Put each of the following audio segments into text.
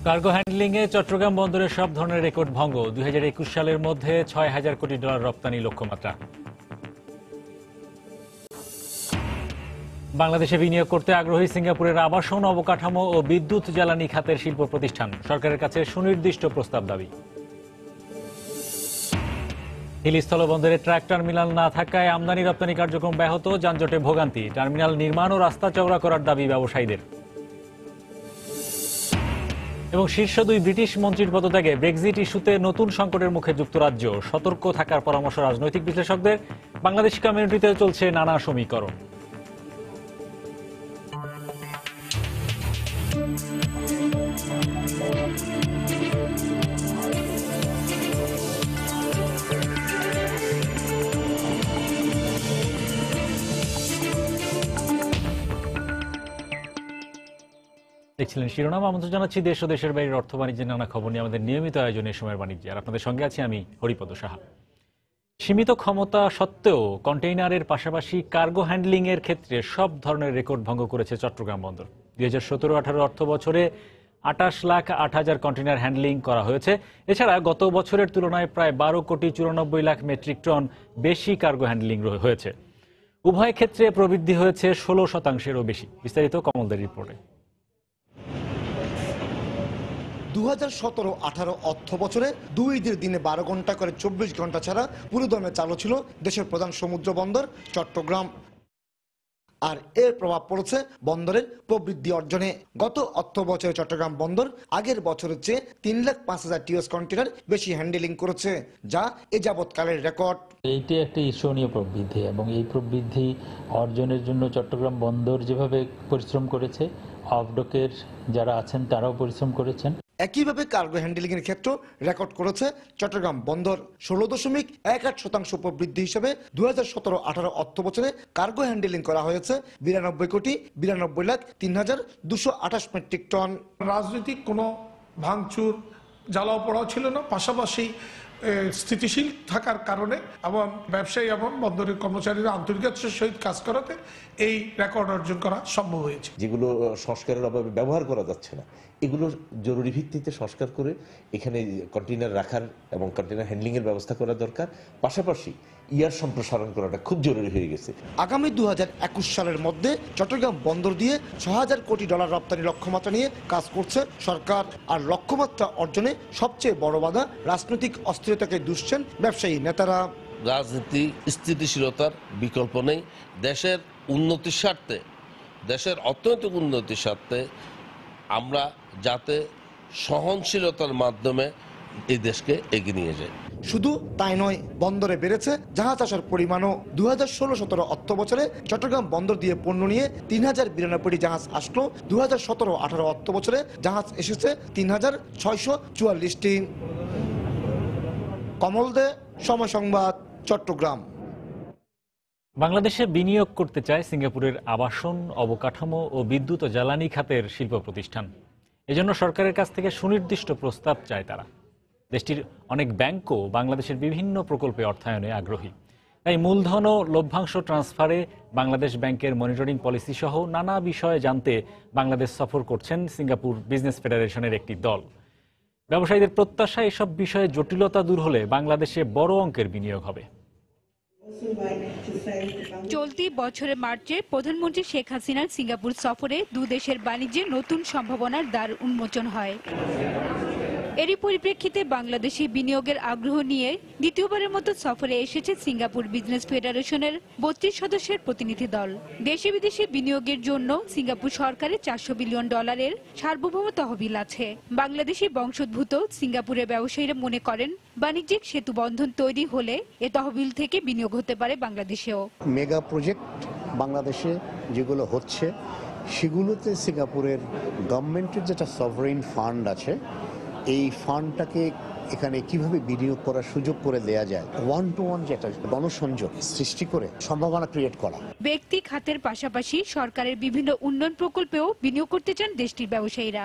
Cargo হ্যান্ডলিংয়ে Chittagong বন্দরের সব ধরনের রেকর্ড ভঙ্গ। 2021 সালের মধ্যে $6,000 কোটি রপ্তানি লক্ষ্যমাত্রা। বাংলাদেশে বিনিয়োগ করতে আগ্রহী সিঙ্গাপুরের আবাসন, অবকাঠামো ও বিদ্যুৎ জ্বালানি খাতের শিল্প প্রতিষ্ঠান। সরকারের কাছে সুনির্দিষ্ট প্রস্তাব দাবি। হিলি স্থলবন্দরে ট্রাক টার্মিনাল না থাকায় আমদানি রপ্তানি কার্যক্রম ব্যাহত, যানজটে ভোগান্তি। টার্মিনাল নির্মাণ ও রাস্তা চওড়া করার দাবি ব্যবসায়ীদের। এবং শীর্ষ দুই ব্রিটিশ মন্ত্রীর পদত্যাগে ব্রেক্সিট ইস্যুতে নতুন সংকটের মুখে যুক্তরাজ্য। সতর্ক থাকার পরামর্শ রাজনৈতিক বিশ্লেষকদের। বাংলাদেশি কমিউনিটিতে চলছে নানা সমীকরণ। দেখছিলেন শিরোনাম। আমন্ত্রণ জানাচ্ছি দেশ ও দেশের বাইরের অর্থ বাণিজ্যের নানা খবর নিয়ে আমাদের নিয়মিত আয়োজনে সময়ের বাণিজ্যে। আর আপনাদের সঙ্গে আছি আমি হরিপদ সাহা। সীমিত ক্ষমতা সত্ত্বেও কন্টেইনারের পাশাপাশি কার্গো হ্যান্ডলিং এর ক্ষেত্রে সব ধরনের রেকর্ড ভঙ্গ করেছে চট্টগ্রাম বন্দর। 2017-18 অর্থ বছরে 28,08,000 কন্টেইনার হ্যান্ডলিং করা হয়েছে। এছাড়া গত বছরের তুলনায় প্রায় 12,94,00,000 মেট্রিক টন বেশি কার্গো হ্যান্ডলিং হয়েছে। উভয় ক্ষেত্রে প্রবৃদ্ধি হয়েছে 16%-এরও বেশি। বিস্তারিত কমলদের রিপোর্টে। 2017-18 অর্থ বছরে দুই ঈদের দিনে 12 ঘন্টা করে 24 ঘন্টা ছাড়া পুরোদমে চালু ছিল দেশের প্রধান সমুদ্র বন্দর চট্টগ্রাম। আর এর প্রভাব পড়েছে বন্দরের প্রবৃদ্ধি অর্জনে। গত অর্থ বছরে চট্টগ্রাম বন্দর আগের বছরের চেয়ে 3,05,000 টিএস কন্টেনার বেশি হ্যান্ডেলিং করেছে, যা এ যাবৎকালের রেকর্ড। এইটি একটি ঈর্ষণীয় প্রবৃদ্ধি এবং এই প্রবৃদ্ধি অর্জনের জন্য চট্টগ্রাম বন্দর যেভাবে পরিশ্রম করেছে, অফডকের যারা আছেন তারাও পরিশ্রম করেছেন। একইভাবে কার্গো হ্যান্ডেলিং এর ক্ষেত্রে রেকর্ড করেছে চট্টগ্রাম বন্দর। 16.18% প্রবৃদ্ধি হিসেবে 2017-18 অর্থ বছরে কার্গো হ্যান্ডেলিং করা হয়েছে 92,92,03,228 মেট্রিক টন। রাজনৈতিক কোনো ভাঙচুর জ্বালাও পড়াও ছিল না, পাশাপাশি স্থিতিশীল থাকার কারণে এবং ব্যবসায়ী এবং বন্দরের কর্মচারীরা আন্তরিকতার সহিত কাজ করাতে এই রেকর্ড অর্জন করা সম্ভব হয়েছে। যেগুলো সংস্কারের অভাবে ব্যবহার করা যাচ্ছে না, এগুলো জরুরি ভিত্তিতে সংস্কার করে এখানে কন্টেইনার রাখার এবং কন্টেইনার হ্যান্ডলিং এর ব্যবস্থা করা দরকার। পাশাপাশি ইয়ার সম্প্রসারণ করাটা খুব জরুরি হয়ে গেছে। আগামী 2021 সালের মধ্যে চট্টগ্রাম বন্দর দিয়ে $6,000 কোটি রপ্তানি লক্ষ্যমাত্রা নিয়ে কাজ করছে সরকার। আর লক্ষ্যমাত্রা অর্জনে সবচেয়ে বড় বাধা রাজনৈতিক অস্থিরতাকে দুষছেন ব্যবসায়ী নেতারা। রাজনীতি স্থিতিশীলতার বিকল্প নেই। দেশের উন্নতির স্বার্থে, দেশের অর্থনৈতিক উন্নতির স্বার্থে আমরা যাতে সহনশীলতার মাধ্যমে এই দেশকে এগিয়ে নিয়ে যাই। শুধু তাই নয়, বন্দরে বেড়েছে জাহাজ আসার পরিমাণও। 2016-17 অর্থ বছরে চট্টগ্রাম বন্দর দিয়ে পণ্য নিয়ে 3,092টি জাহাজ আসলো। 2017-18 অর্থ বছরে জাহাজ এসেছে 3,644টি। কমল দে, সময় সংবাদ, চট্টগ্রাম। বাংলাদেশে বিনিয়োগ করতে চায় সিঙ্গাপুরের আবাসন, অবকাঠামো ও বিদ্যুৎ ও জ্বালানি খাতের শিল্প প্রতিষ্ঠান। এজন্য সরকারের কাছ থেকে সুনির্দিষ্ট প্রস্তাব চায় তারা। দেশটির অনেক ব্যাংকও বাংলাদেশের বিভিন্ন প্রকল্পে অর্থায়নে আগ্রহী। তাই মূলধন ও লভ্যাংশ ট্রান্সফারে বাংলাদেশ ব্যাংকের মনিটরিং পলিসি সহ নানা বিষয়ে জানতে বাংলাদেশ সফর করছেন সিঙ্গাপুর বিজনেস ফেডারেশনের একটি দল। ব্যবসায়ীদের প্রত্যাশা, এসব বিষয়ে জটিলতা দূর হলে বাংলাদেশে বড় অঙ্কের বিনিয়োগ হবে। চলতি বছরের মার্চে প্রধানমন্ত্রী শেখ হাসিনার সিঙ্গাপুর সফরে দুদেশের বাণিজ্যে নতুন সম্ভাবনার দ্বার উন্মোচন হয়। এরই পরিপ্রেক্ষিতে বাংলাদেশি বিনিয়োগের আগ্রহ নিয়ে দ্বিতীয়বারের মতো সফরে এসেছে সিঙ্গাপুর বিজনেস ফেডারেশনের 32 সদস্যের প্রতিনিধি দল। দেশে বিদেশে বিনিয়োগের জন্য সিঙ্গাপুর সরকারের $400 বিলিয়ন সার্বভৌম তহবিল আছে। বাংলাদেশি বংশোদ্ভূত সিঙ্গাপুরের ব্যবসায়ীরা মনে করেন, বাণিজ্যিক সেতু বন্ধন তৈরি হলে এ তহবিল থেকে বিনিয়োগ হতে পারে বাংলাদেশেও। মেগা প্রজেক্ট বাংলাদেশে যেগুলো হচ্ছে সেগুলোতে সিঙ্গাপুরের গভর্নমেন্টের যেটা সভরেন ফান্ড আছে, এই ফান্ডটাকে এখানে কিভাবে বিনিয়োগ করার সুযোগ করে দেয়া যায়, ওয়ান টু ওয়ান যে একটা গণসংযোগ সৃষ্টি করে সম্ভাবনা ক্রিয়েট করা। ব্যক্তি খাতের পাশাপাশি সরকারের বিভিন্ন উন্নয়ন প্রকল্পেও বিনিয়োগ করতে চান দেশটির ব্যবসায়ীরা।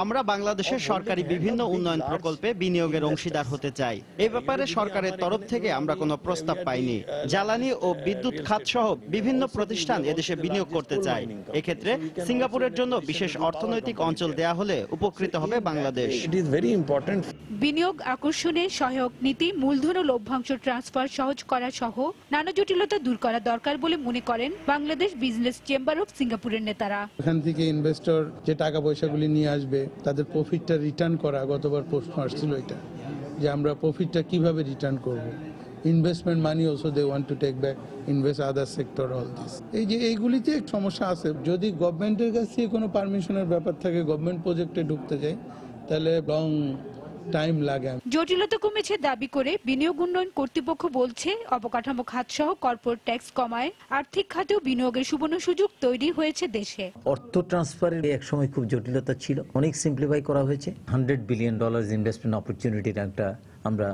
আমরা বাংলাদেশের সরকারি বিভিন্ন উন্নয়ন প্রকল্পে বিনিয়োগের অংশীদার হতে চাই। এই ব্যাপারে সরকারের তরফ থেকে আমরা কোনো প্রস্তাব পাইনি। জ্বালানি ও বিদ্যুৎ খাত সহ বিভিন্ন প্রতিষ্ঠান এদেশে বিনিয়োগ করতে চায়। এক্ষেত্রে সিঙ্গাপুরের জন্য বিশেষ অর্থনৈতিক অঞ্চল দেয়া হলে উপকৃত হবে বাংলাদেশ। বিনিয়োগ আকর্ষণে সহায়ক নীতি, মূলধন ও লভ্যাংশ ট্রান্সফার সহজ করা সহ নানা জটিলতা দূর করা দরকার বলে মনে করেন বাংলাদেশ বিজনেস চেম্বার অফ সিঙ্গাপুরের নেতারা। এখান থেকে ইনভেস্টর যে টাকা পয়সাগুলি নিয়ে আসবে তাদের প্রফিটটা রিটার্ন করা, গতবার প্রশ্ন আসছিল এটা, যে আমরা প্রফিটটা কিভাবে রিটার্ন করব। Investment money also they want to take back, invest other sector, all this. এই যে এইগুলিতে এক সমস্যা আছে। যদি গভর্নমেন্টের কাছ থেকে কোনো পারমিশনের ব্যাপার থাকে, গভর্নমেন্ট প্রজেক্টে ঢুকতে যায়, তাহলে লং টাইম লাগে। জটিলতা কমেছে দাবি করে বিনিয়োগ উন্নয়ন কর্তৃপক্ষ বলছে, অবকাঠামো খাত সহ কর্পোরেট ট্যাক্স কমায় আর্থিক খাতেও বিনিয়োগের সুবর্ণ সুযোগ তৈরি হয়েছে দেশে। অর্থ ট্রান্সফারের এক সময় খুব জটিলতা ছিল, অনেক সিম্পলিফাই করা হয়েছে। $100 বিলিয়ন ইনভেস্টমেন্ট অপরচুনিটির একটা আমরা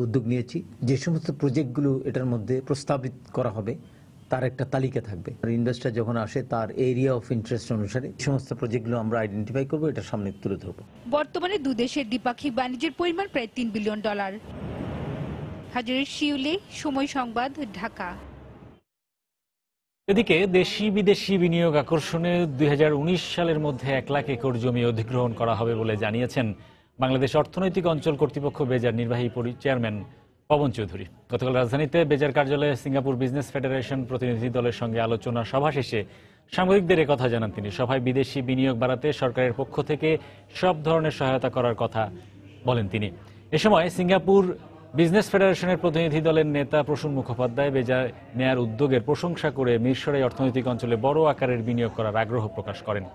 উদ্যোগ নিয়েছি। যে সমস্ত প্রজেক্টগুলো এটার মধ্যে প্রস্তাবিত করা হবে তার একটা তালিকা থাকবে। ইনভেস্টর যখন আসে তার এরিয়া অফ ইন্টারেস্ট অনুসারে সমস্ত প্রজেক্টগুলো আমরা আইডেন্টিফাই করবো, এটা সামনে তুলে ধরবো। বর্তমানে দুদেশের দ্বিপাক্ষিক বাণিজ্যের পরিমাণ প্রায় $3 বিলিয়ন। হাজারের শিউলি, সময় সংবাদ, ঢাকা। এদিকে দেশি বিদেশি বিনিয়োগ আকর্ষণে 2019 সালের মধ্যে 1 লাখ একর জমি অধিগ্রহণ করা হবে বলে জানিয়েছেন বাংলাদেশ অর্থনৈতিক অঞ্চল কর্তৃপক্ষ বেজার নির্বাহী চেয়ারম্যান পবন চৌধুরী। গতকাল রাজধানীতে বেজার কার্যালয়ে সিঙ্গাপুর বিজনেস ফেডারেশন প্রতিনিধি দলের সঙ্গে আলোচনা সভা শেষে সাংবাদিকদের একথা জানান তিনি। সভায় বিদেশি বিনিয়োগ বাড়াতে সরকারের পক্ষ থেকে সব ধরনের সহায়তা করার কথা বলেন তিনি। এ সময় সিঙ্গাপুর বিজনেস ফেডারেশনের প্রতিনিধি দলের নেতা প্রসূন মুখোপাধ্যায় বেজার নেয়ার উদ্যোগের প্রশংসা করে মিরসরাই অর্থনৈতিক অঞ্চলে বড় আকারের বিনিয়োগ করার আগ্রহ প্রকাশ করেন।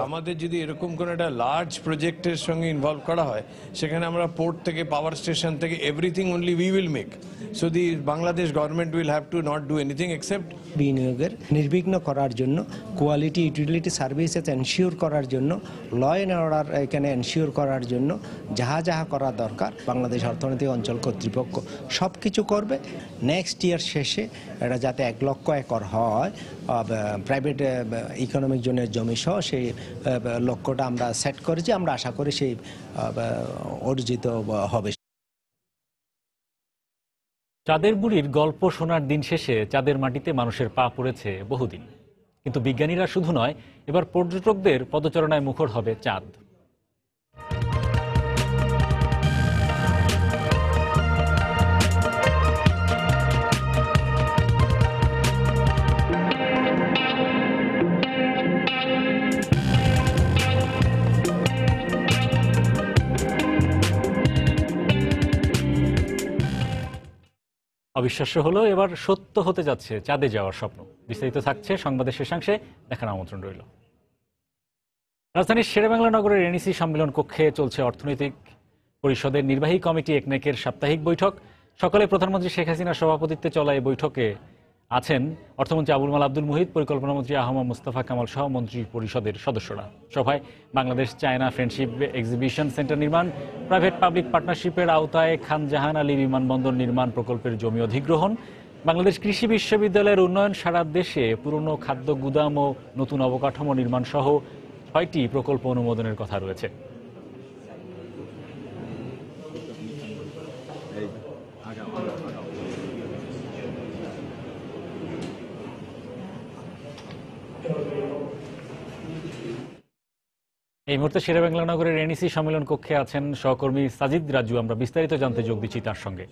আমাদের যদি এরকম কোন একটা লার্জ প্রজেক্টের সঙ্গে ইনভলভ করা হয়, সেখানে আমরা পোর্ট থেকে পাওয়ার স্টেশন থেকে everything only we will make. So the Bangladesh government will have to not do anything except. বিনিয়োগের নির্বিঘ্ন করার জন্য, কোয়ালিটি ইউটিলিটি সার্ভিসেস এনশিওর করার জন্য, ল অ্যান্ড অর্ডার এখানে এনশিওর করার জন্য যাহা যাহা করা দরকার বাংলাদেশ অর্থনৈতিক অঞ্চল কর্তৃপক্ষ সব কিছু করবে। নেক্সট ইয়ার শেষে এটা যাতে 1 লক্ষ একর হয় প্রাইভেট ইকোনমিক জোনের জমি সহ, সেই লক্ষ্যটা আমরা সেট করেছি। আমরা আশা করি সেই অর্জিত হবে। চাঁদের বুড়ির গল্প শোনার দিন শেষে চাঁদের মাটিতে মানুষের পা পড়েছে বহুদিন, কিন্তু বিজ্ঞানীরা শুধু নয়, এবার পর্যটকদের পদচারণায় মুখর হবে চাঁদ। অবিশ্বাস্য হলো এবার সত্য হতে যাচ্ছে চাঁদে যাওয়ার স্বপ্ন। বিস্তারিত থাকছে সংবাদের শেষাংশে, দেখার আমন্ত্রণ রইল। রাজধানীর শেরেবাংলা নগরের এনইসি সম্মেলন কক্ষে চলছে অর্থনৈতিক পরিষদের নির্বাহী কমিটি একনেকের সাপ্তাহিক বৈঠক। সকালে প্রধানমন্ত্রী শেখ হাসিনার সভাপতিত্বে চলা এই বৈঠকে আছেন অর্থমন্ত্রী আবুল মাল আব্দুল মুহিত, পরিকল্পনামন্ত্রী আহমদ মুস্তাফা কামাল সহ মন্ত্রী পরিষদের সদস্যরা। সভায় Bangladesh China friendship exhibition centre নির্মাণ, প্রাইভেট পাবলিক পার্টনারশিপের আওতায় খান জাহান আলী বিমানবন্দর নির্মাণ প্রকল্পের জমি অধিগ্রহণ, বাংলাদেশ কৃষি বিশ্ববিদ্যালয়ের উন্নয়ন, সারা দেশে পুরনো খাদ্য গুদাম ও নতুন অবকাঠামো নির্মাণ সহ 6টি প্রকল্প অনুমোদনের কথা রয়েছে। এই মুহূর্তে শেরেবাংলা নগরের এনইসি সম্মেলন কক্ষে আছেন সহকর্মী সাজিদ রাজু। আমরা বিস্তারিত জানতে যোগ দিচ্ছি তার সঙ্গে।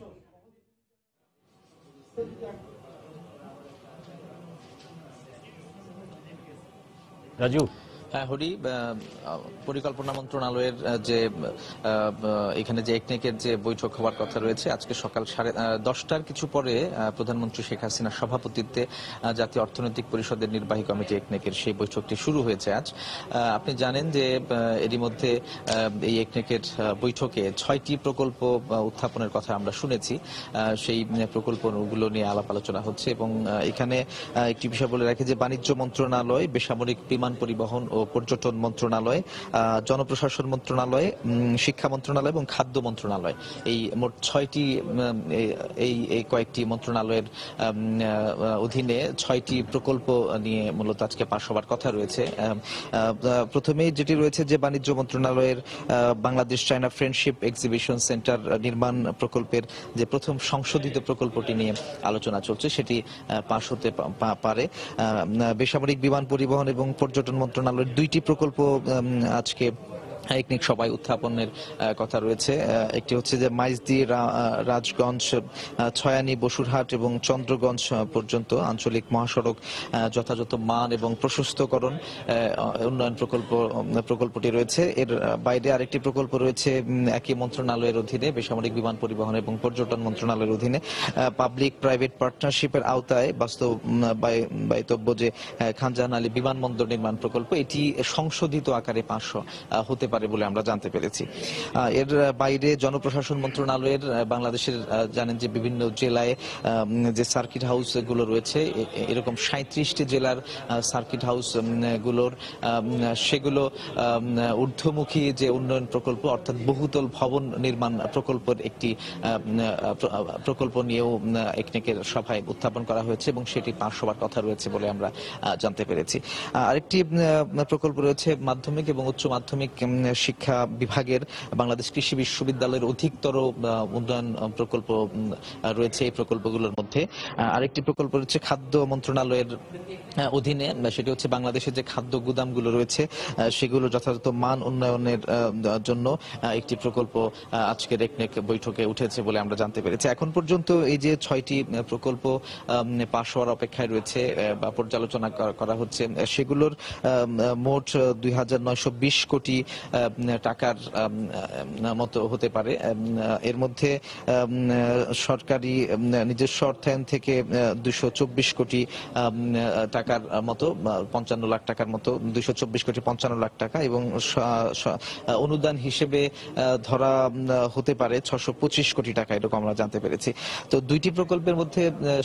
রাজু, হরি, পরিকল্পনা মন্ত্রণালয়ের যে এখানে যে একনেকের যে বৈঠক হওয়ার কথা রয়েছে আজকে সকাল 10:30 কিছু পরে প্রধানমন্ত্রী শেখ হাসিনার সভাপতিত্বে জাতীয় অর্থনৈতিক পরিষদের নির্বাহী কমিটি একনেকের সেই বৈঠকটি শুরু হয়েছে আজ। আপনি জানেন যে এরই মধ্যে এই একনেকের বৈঠকে 6টি প্রকল্প উত্থাপনের কথা আমরা শুনেছি। সেই প্রকল্পগুলো নিয়ে আলাপ আলোচনা হচ্ছে এবং এখানে একটি বিষয় বলে রাখি যে বাণিজ্য মন্ত্রণালয়, বেসামরিক বিমান পরিবহন ও পর্যটন মন্ত্রণালয়, জনপ্রশাসন মন্ত্রণালয়, শিক্ষা মন্ত্রণালয় এবং খাদ্য মন্ত্রণালয়, এই মোট 6টি এই কয়েকটি মন্ত্রণালয়ের অধীনে 6টি প্রকল্প নিয়ে মূলত আজকে পাশ হওয়ার কথা রয়েছে। প্রথমেই যেটি রয়েছে যে বাণিজ্য মন্ত্রণালয়ের Bangladesh China friendship exhibition centre নির্মাণ প্রকল্পের যে প্রথম সংশোধিত প্রকল্পটি নিয়ে আলোচনা চলছে সেটি পাশ হতে পারে। বেসামরিক বিমান পরিবহন এবং পর্যটন মন্ত্রণালয়ের 2টি প্রকল্প আজকে একনেক সভায় উত্থাপনের কথা রয়েছে। একটি হচ্ছে যে মাইজদি রাজগঞ্জ, ছয়ানি, বসুরহাট এবং চন্দ্রগঞ্জ পর্যন্ত আঞ্চলিক মহাসড়ক যথাযথ মান এবং প্রশস্তকরণ উন্নয়ন প্রকল্পটি রয়েছে। এর বাইরে আরেকটি প্রকল্প রয়েছে একই মন্ত্রণালয়ের অধীনে, বেসামরিক বিমান পরিবহন এবং পর্যটন মন্ত্রণালয়ের অধীনে পাবলিক প্রাইভেট পার্টনারশিপের আওতায় বাস্তবায়িতব্য যে খানজাহান আলী বিমানবন্দর নির্মাণ প্রকল্প, এটি সংশোধিত আকারে পাশ হতে পারে বলে আমরা জানতে পেরেছি। এর বাইরে জনপ্রশাসন মন্ত্রণালয়ের বাংলাদেশের জানেন যে বিভিন্ন জেলায় যে সার্কিট হাউস গুলো রয়েছে, এরকম 37টি জেলার সার্কিট হাউস গুলোর সেগুলো ঊর্ধ্বমুখী যে উন্নয়ন প্রকল্প অর্থাৎ বহুতল ভবন নির্মাণ প্রকল্পের একটি প্রকল্প নিয়েও একনেকের সভায় উত্থাপন করা হয়েছে এবং সেটি পাশ হওয়ার কথা রয়েছে বলে আমরা জানতে পেরেছি। আরেকটি প্রকল্প রয়েছে মাধ্যমিক এবং উচ্চ মাধ্যমিক শিক্ষা বিভাগের বাংলাদেশ কৃষি বিশ্ববিদ্যালয়ের অধিকতর উন্নয়ন প্রকল্প রয়েছে এই প্রকল্পগুলোর মধ্যে। আরেকটি প্রকল্প রয়েছে খাদ্য মন্ত্রণালয়ের অধীনে, সেটি হচ্ছে বাংলাদেশের যে খাদ্য গুদামগুলো রয়েছে সেগুলো যথাযথ মান উন্নয়নের জন্য একটি প্রকল্প আজকের একনেক বৈঠকে উঠেছে বলে আমরা জানতে পেরেছি। এখন পর্যন্ত এই যে 6টি প্রকল্প পাশ হওয়ার অপেক্ষায় রয়েছে বা পর্যালোচনা করা হচ্ছে, সেগুলোর মোট 2,920 কোটি টাকার মতো হতে পারে। এর মধ্যে সরকারি নিজস্ব অর্থায়ন থেকে 224 কোটি টাকার মতো, 55 লাখ টাকার মতো, 224 কোটি 55 লাখ টাকা এবং অনুদান হিসেবে ধরা হতে পারে 625 কোটি টাকা, এরকম আমরা জানতে পেরেছি। তো 2টি প্রকল্পের মধ্যে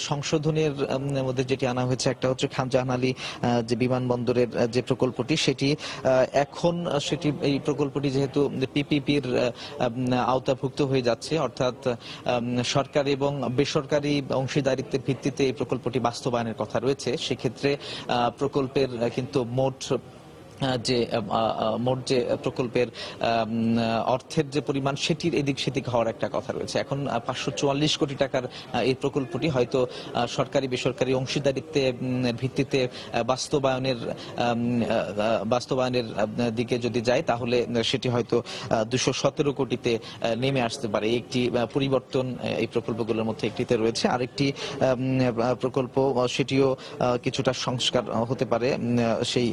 সংশোধনের মধ্যে যেটি আনা হয়েছে, একটা হচ্ছে খানজাহান আলী যে বিমানবন্দরের যে প্রকল্পটি, সেটি এখন এই প্রকল্পটি যেহেতু পিপিপির আওতাভুক্ত হয়ে যাচ্ছে, অর্থাৎ সরকার এবং বেসরকারি অংশীদারিত্বের ভিত্তিতে এই প্রকল্পটি বাস্তবায়নের কথা রয়েছে। সেক্ষেত্রে প্রকল্পের কিন্তু মোট যে প্রকল্পের অর্থের যে পরিমাণ সেটির এদিক সেদিক হওয়ার একটা কথা রয়েছে। এখন 544 কোটি টাকার এই প্রকল্পটি হয়তো সরকারি বেসরকারি অংশীদারিত্বের ভিত্তিতে বাস্তবায়নের দিকে যদি যায় তাহলে সেটি হয়তো 217 কোটিতে নেমে আসতে পারে। একটি পরিবর্তন এই প্রকল্পগুলোর মধ্যে একটিতে রয়েছে। আরেকটি প্রকল্প সেটিও কিছুটা সংস্কার হতে পারে, সেই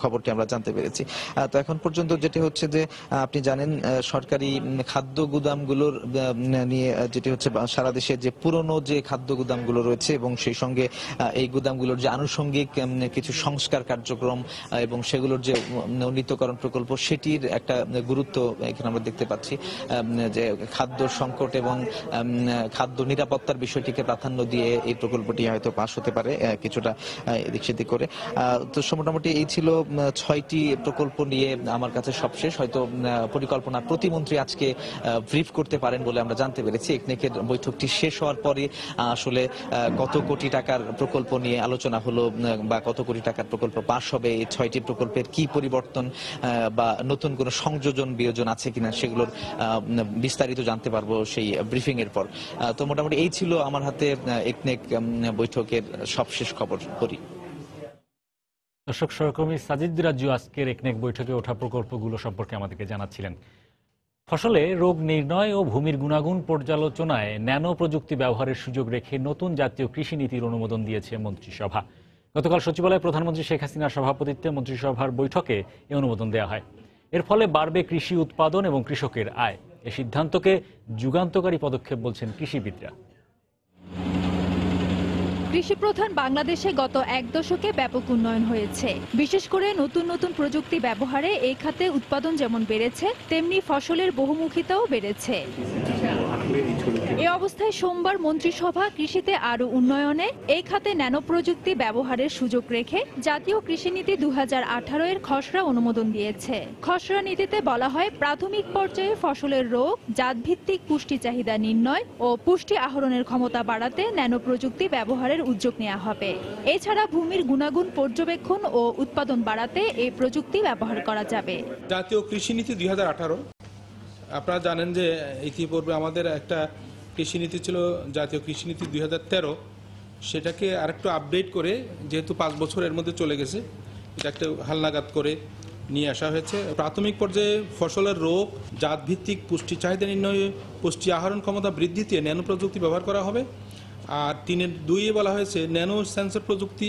খবরটি আমরা জানতে পেরেছি। তো এখন পর্যন্ত যেটি হচ্ছে যে আপনি জানেন সরকারি খাদ্য গুদামগুলোর নিয়ে যেটি হচ্ছে সারা দেশে যে পুরনো যে খাদ্য গুদামগুলো রয়েছে এবং সেই সঙ্গে এই গুদামগুলোর যে আনুষঙ্গিক কিছু সংস্কার কার্যক্রম এবং সেগুলোর যে উন্নীতকরণ প্রকল্প, সেটির একটা গুরুত্ব এখানে আমরা দেখতে পাচ্ছি যে খাদ্য সংকট এবং খাদ্য নিরাপত্তার বিষয়টিকে প্রাধান্য দিয়ে এই প্রকল্পটি হয়তো পাশ হতে পারে কিছুটা এদিক সেদিক করে। তো মোটামুটি এই ছিল 6টি প্রকল্প নিয়ে আমার কাছে সবশেষ। হয়তো পরিকল্পনা প্রতিমন্ত্রী আজকে ব্রিফ করতে পারেন বলে আমরা জানতে পেরেছি। একনেকের বৈঠকটি শেষ হওয়ার পরে আসলে কত কোটি টাকার প্রকল্প নিয়ে আলোচনা হলো বা কত কোটি টাকার প্রকল্প পাশ হবে, এই 6টি প্রকল্পের কি পরিবর্তন বা নতুন কোনো সংযোজন বিয়োজন আছে কিনা সেগুলোর বিস্তারিত জানতে পারবো সেই ব্রিফিং এর পর। তো মোটামুটি এই ছিল আমার হাতে একনেক বৈঠকের সবশেষ খবর। করি দর্শক, সহকর্মী সাজিদ রাজু আজকের একনেক বৈঠকে ওঠা প্রকল্পগুলো সম্পর্কে আমাদেরকে জানাচ্ছিলেন। ফসলে রোগ নির্ণয় ও ভূমির গুণাগুণ পর্যালোচনায় ন্যানো প্রযুক্তি ব্যবহারের সুযোগ রেখে নতুন জাতীয় কৃষি নীতির অনুমোদন দিয়েছে মন্ত্রিসভা। গতকাল সচিবালয়ে প্রধানমন্ত্রী শেখ হাসিনার সভাপতিত্বে মন্ত্রিসভার বৈঠকে এ অনুমোদন দেওয়া হয়। এর ফলে বাড়বে কৃষি উৎপাদন এবং কৃষকের আয়। এ সিদ্ধান্তকে যুগান্তকারী পদক্ষেপ বলছেন কৃষিবিদরা। কৃষিপ্রধান বাংলাদেশে গত এক দশকে ব্যাপক উন্নয়ন হয়েছে। বিশেষ করে নতুন নতুন প্রযুক্তি ব্যবহারে এই খাতে উৎপাদন যেমন বেড়েছে, তেমনি ফসলের বহুমুখিতাও বেড়েছে। এ অবস্থায় সোমবার মন্ত্রিসভা কৃষিতে আরো উন্নয়নে এই খাতে ন্যানো প্রযুক্তি ব্যবহারের সুযোগ রেখে জাতীয় কৃষিনীতি 2018 এর খসড়া অনুমোদন দিয়েছে। খসড়া নীতিতে বলা হয়, প্রাথমিক পর্যায়ে ফসলের রোগ, জাতভিত্তিক পুষ্টি চাহিদা নির্ণয় ও পুষ্টি আহরণের ক্ষমতা বাড়াতে ন্যানো প্রযুক্তি ব্যবহারের উদ্যোগ নেওয়া হবে। এছাড়া ভূমির গুণাগুণ পর্যবেক্ষণ ও উৎপাদন বাড়াতে এই প্রযুক্তি ব্যবহার করা যাবে। জাতীয় কৃষিনীতি 2018, আপনারা জানেন যে ইতিপূর্বে আমাদের একটা কৃষিনীতি ছিল জাতীয় কৃষিনীতি 2013, সেটাকে আরেকটু আপডেট করে, যেহেতু 5 বছরের মধ্যে চলে গেছে, এটা একটা হালনাগাদ করে নিয়ে আসা হয়েছে। প্রাথমিক পর্যায়ে ফসলের রোগ, জাতভিত্তিক পুষ্টি চাহিদা নির্ণয়ে পুষ্টি আহরণ ক্ষমতা বৃদ্ধিতে ন্যানো প্রযুক্তি ব্যবহার করা হবে। আর 3.2 বলা হয়েছে, ন্যানো সেন্সর প্রযুক্তি